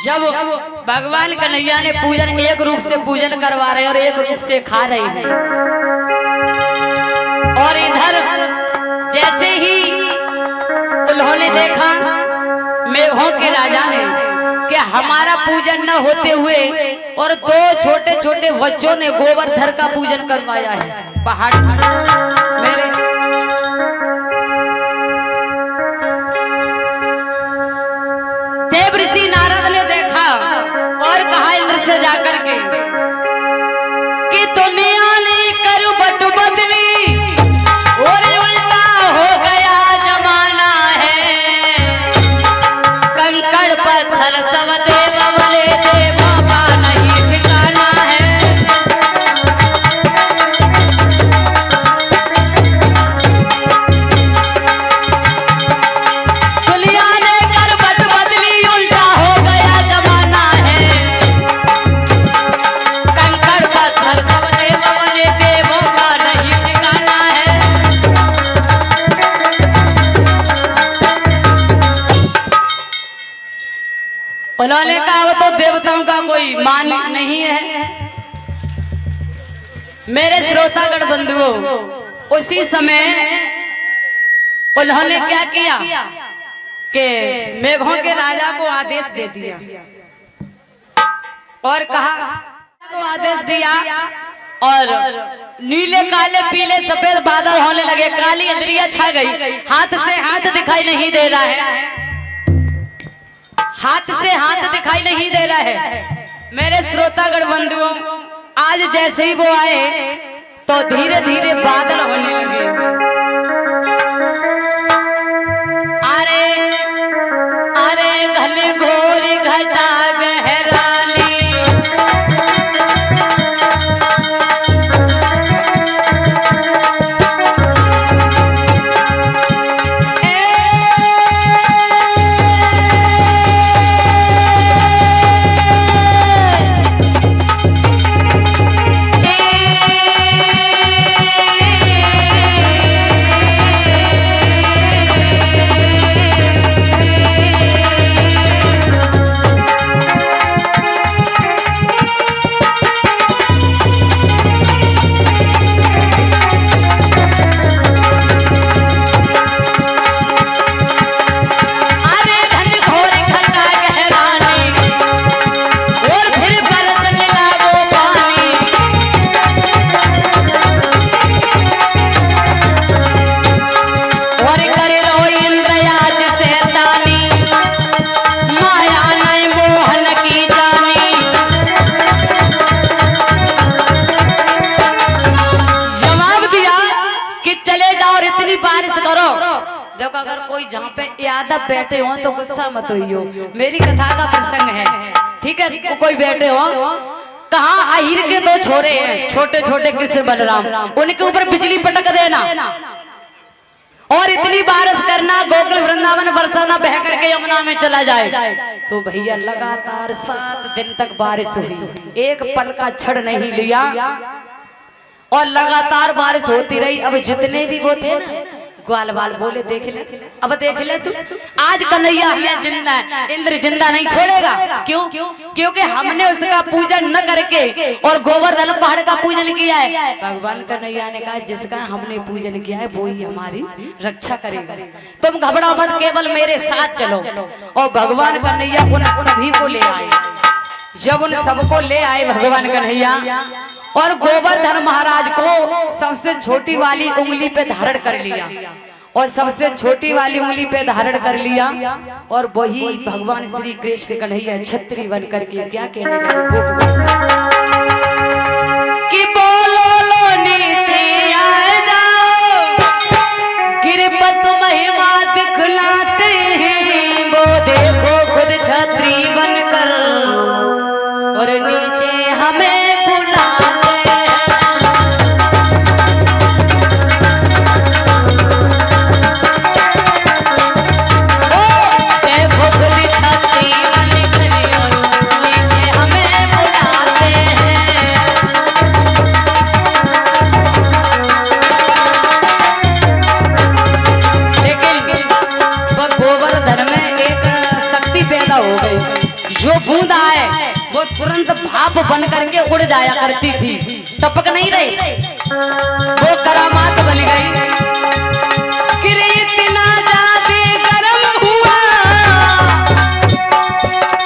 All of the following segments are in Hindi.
जब भगवान कन्हैया ने पूजन एक रूप से पूजन करवा रहे और एक रूप से खा रहे हैं, और इधर जैसे ही उन्होंने देखा मेघों के राजा ने कि हमारा पूजन न होते हुए और दो छोटे छोटे बच्चों ने गोवर्धन का पूजन करवाया है पहाड़ मेरे। देव ऋषि नारद ने देखा और कहा इंद्र से जाकर के कि दुनिया ने करवट बदली और उल्टा हो गया जमाना है, कंकड़ पत्थर सब देव बोले देवों का नहीं ठिकाना है। दुनिया ने करवट बदली उल्टा हो गया जमाना है, कंकड़ पत्थर सब देव बोले देवों का नहीं ठिकाना है। उन्होंने कहा वो तो देवताओं का कोई मान नहीं है। मेरे श्रोतागण बंधुओं, उसी समय उन्होंने क्या किया कि मेघों के राजा को आदेश दे दिया और कहा को आदेश दिया, और नीले काले पीले सफेद बादल होने लगे, काली अंधेरियां छा गई, हाथ से हाथ दिखाई नहीं दे रहा है, हाथ से हाथ दिखाई नहीं दे रहा है। मेरे श्रोतागण बंधुओं, आज जैसे ही वो आए तो धीरे धीरे बादल होने लगे। अरे अरे घने घोर घटा गहरानी, अगर कोई जहाँ पे यादव बैठे हो तो गुस्सा मत होइयो, मेरी कथा का प्रसंग है, ठीक है। कोई बैठे हो, कहा अहिर के दो छोरे हैं छोटे छोटे कृष्ण बलराम, उनके ऊपर बिजली पटक देना और इतनी बारिश करना गोकुल वृंदावन बरसाना बह करके यमुना में चला जाए। सो भैया लगातार 7 दिन तक बारिश हुई, एक पल का क्षण नहीं लिया और लगातार बारिश होती रही। अब जितने भी वो थे ना ग्वाल बाल बोले देख ले, अब देख ले तू, आज कन्हैया है जिंदा है, इंद्र जिंदा नहीं छोड़ेगा। क्यों? क्योंकि हमने उसका पूजन न करके और गोवर्धन पहाड़ का पूजन किया है। भगवान कन्हैया ने कहा जिसका हमने पूजन किया है वो ही हमारी रक्षा करेगा, तुम घबराओ मत, केवल मेरे साथ चलो। और भगवान कन्हैया उन सभी को ले आए। जब उन सबको ले आए भगवान कन्हैया और गोवर्धन महाराज को सबसे छोटी वाली उंगली पे धारण कर लिया और सबसे छोटी वाली उंगली पे धारण कर लिया, और वही भगवान श्री कृष्ण कन्हैया छत्री बन करके क्या कहने लगे कि बोलो लो नीचे आ जाओ, गिरपत महिमा दिखलाते हैं, वो देखो खुद छत्री बनकर और नीचे हमें बुलाते हैं। देखो खुद छत्री बनकर और नीचे हमें बुलाते हैं। भाप बन करके उड़ जाया करती थी, टपक नहीं रही, वो करामात बन गई। कि रे इतना ज्यादा गर्म हुआ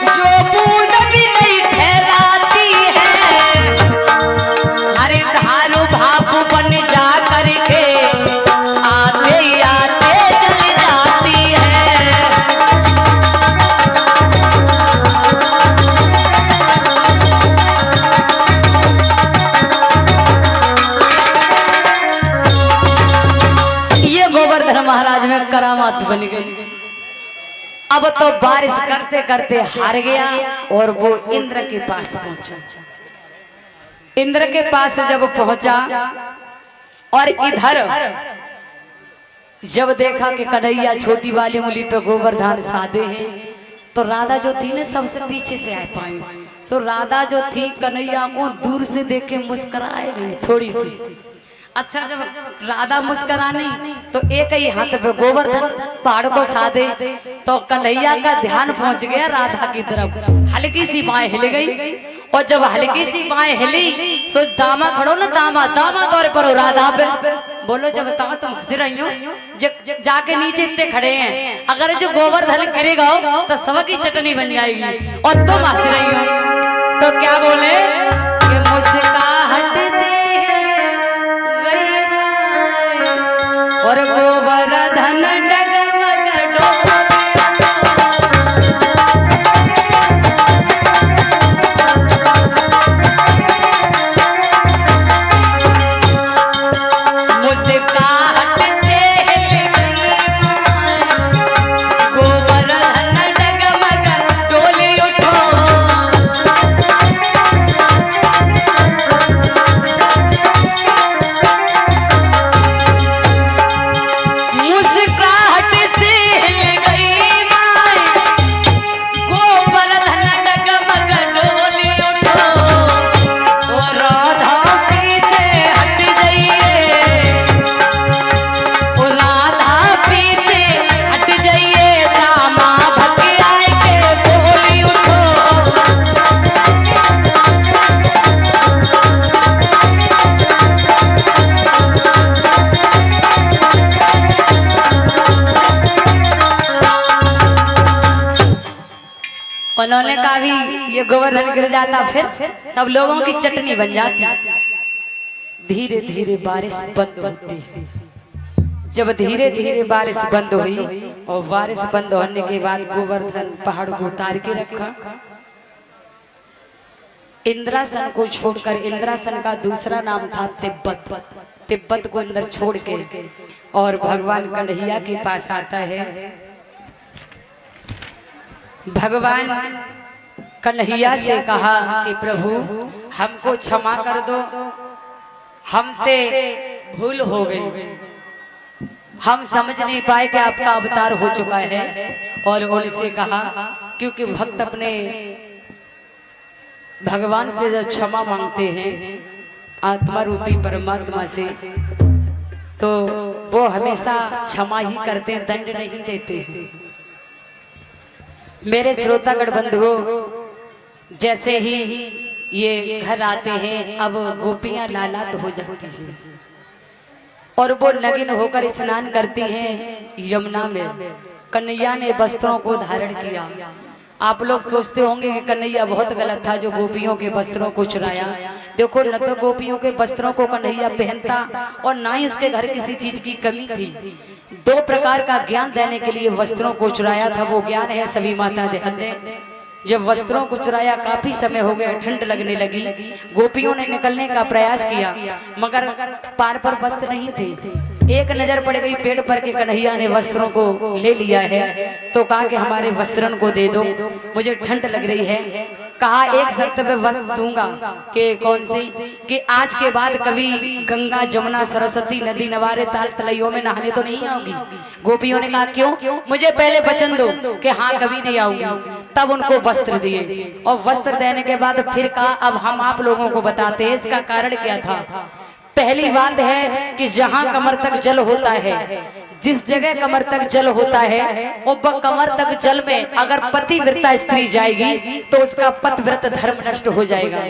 जो बूंद भी नहीं ठहराती है, हरे धारू भाप बन जा करके आते आते जल जाती है। ये गोवर्धन महाराज में करामात बन गई। अब तो बारिश करते करते हार गया और वो इंद्र के पास पहुंचा। इंद्र के पास जब पहुंचा और इधर जब देखा कि कन्हैया छोटी वाली उंगली पे गोवर्धन साधे हैं, तो राधा जो थी ना सबसे पीछे से आ पाई। सो राधा जो थी कन्हैया को दूर से देख के मुस्कुराए गई थोड़ी सी। अच्छा, जब राधा मुस्कुरानी तो एक ही हाथ पे गोवर्धन पहाड़ को साधे, तो कन्हैया का ध्यान पहुंच गया राधा की तरफ। हल्की सी बाएं हिल गई, और जब हल्की सी बाएं हिली तो दामा खड़ो ना, दामा तौर पर राधा पे बोलो, जब बताओ तुम हंस रही हो, जाके नीचे इतने खड़े हैं, अगर जो गोवर्धन गिरेगा तो सबकी चटनी बन जाएगी, और तुम हंस रही हो। तो क्या बोले कि मुस्कुराहट से और गोवर्धन डगमग डोले। मुस्कुराहट से हिल गई गोवर्धन डगमग डोले उठो। उन्होंने कहा भी ये गोवर्धन गिर जाता फिर सब लोगों की चटनी बन जाती। धीरे धीरे बारिश बंद होती है। जब धीरे धीरे बारिश बंद हुई और बारिश बंद होने के बाद गोवर्धन पहाड़ को उतार के रखा। इंद्रासन को छोड़कर, इंद्रासन का दूसरा नाम था तिब्बत, तिब्बत को अंदर छोड़ के और भगवान कन्हैया के पास आता है। भगवान कन्हैया से कहा कि प्रभु हमको क्षमा कर दो, हमसे भूल हो गई, हम समझ नहीं पाए कि आपका अवतार हो चुका है। और उनसे कहा, क्योंकि भक्त अपने भगवान से जब क्षमा मांगते हैं आत्मा रूपी परमात्मा से, तो वो हमेशा क्षमा ही करते हैं, दंड नहीं देते हैं। मेरे श्रोतागण बंधुओं, जैसे ही ये घर आते हैं अब गोपियां लालात हो जाती हैं और वो नगिन होकर स्नान करती हैं यमुना में। कन्हैया ने वस्त्रों को धारण किया। आप लोग सोचते होंगे कि कन्हैया बहुत गलत था जो गोपियों के वस्त्रों को चुराया। देखो, न तो गोपियों के वस्त्रों को कन्हैया पहनता और ना ही उसके घर किसी चीज की कमी थी। दो प्रकार का ज्ञान देने के लिए वस्त्रों को चुराया था। वो ज्ञान है, सभी माता ध्यान दें। जब वस्त्रों को चुराया, काफी समय हो गया, ठंड लगने लगी, गोपियों ने निकलने का प्रयास किया मगर पार पर वस्त्र नहीं थे। एक नजर पड़ गई पेड़ पर के कन्हैया ने वस्त्रों को ले लिया है, तो कहा कि हमारे वस्त्रों को दे दो, मुझे ठंड लग रही है। कहा एक शर्त पे वस्त्र दूंगा, कि कौन सी, कि आज के बाद कभी गंगा जमुना सरस्वती नदी नवारे ताल तलैयों में नहाने तो नहीं आऊंगी। गोपियों ने कहा क्यों, मुझे पहले वचन दो कि हाँ कभी नहीं आऊंगी। तब उनको वस्त्र दिए और वस्त्र देने के बाद फिर कहा अब हम आप लोगों को बताते हैं इसका कारण क्या था। पहली बात है कि जहां कमर तक जल होता है, जिस जगह कमर तक जल होता है, वो कमर तक जल में अगर पतिव्रता स्त्री जाएगी तो उसका पतिव्रत धर्म नष्ट हो जाएगा।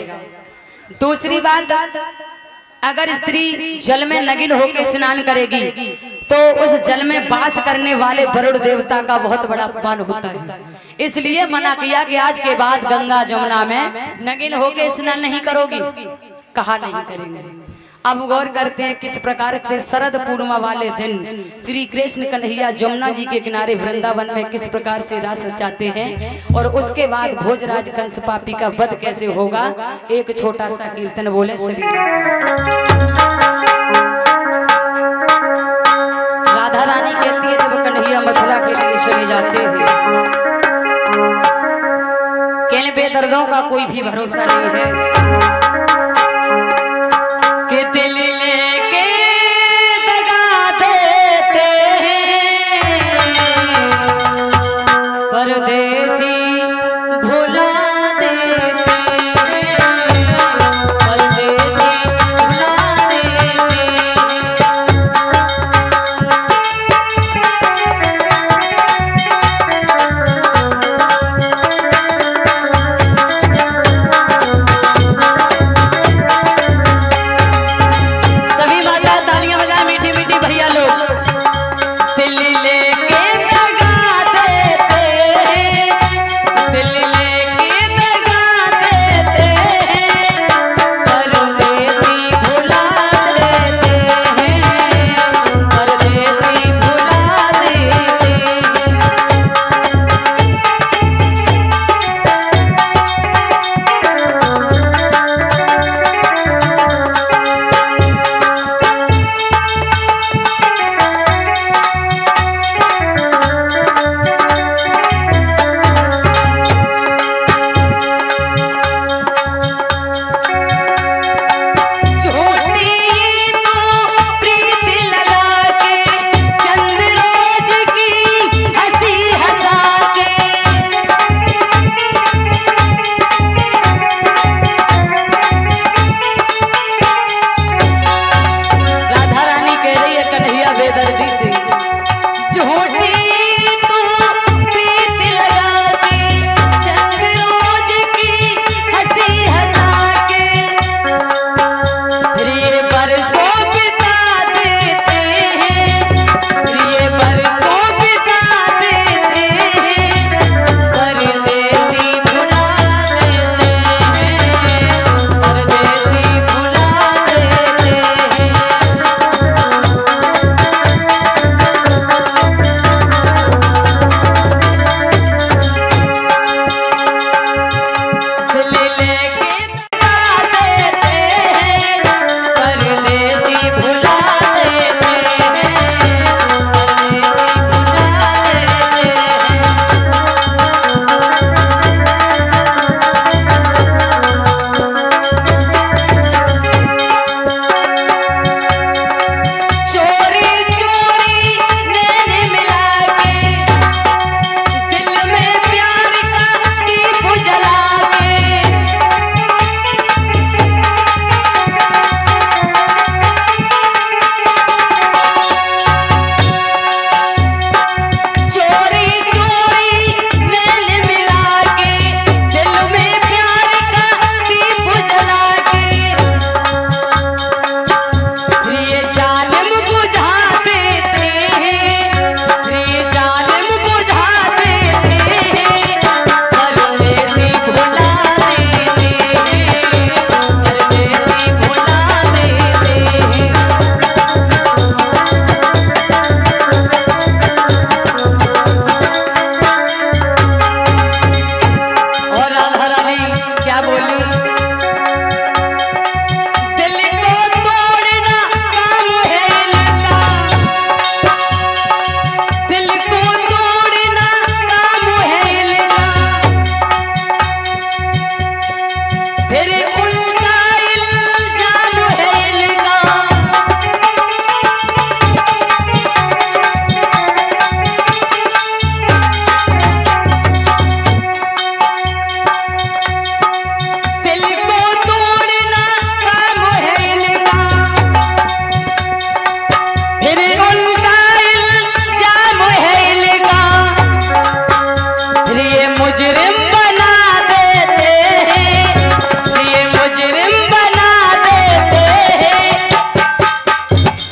दूसरी बात, अगर स्त्री जल में नगिन होकर स्नान करेगी तो उस जल में वास करने वाले वरुण देवता का बहुत बड़ा अपमान होता है। इसलिए मना किया कि आज के बाद गंगा जमुना में नगिन होकर स्नान नहीं करोगी, कहा नहीं करेंगे। अब गौर करते हैं किस प्रकार से शरद पूर्णिमा वाले दिन श्री कृष्ण कन्हैया जमुना जी के किनारे वृंदावन में किस प्रकार से रास रचाते हैं और उसके बाद भोजराज कंस पापी का वध कैसे होगा। एक छोटा सा कीर्तन बोले सभी। राधा रानी कहती है जब कन्हैया मथुरा के लिए चले जाते हैं, कहने बेदर्दों का कोई भी भरोसा नहीं है कि दिल लेके दगा देते हैं, परदेसी भुला देते हैं, परदेसी भुला देते हैं।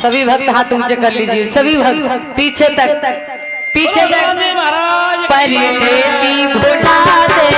सभी भक्त हाथ ऊंचे कर लीजिए, सभी भक्त पीछे तक, पीछे तक। महाराज परदेसी भुला दे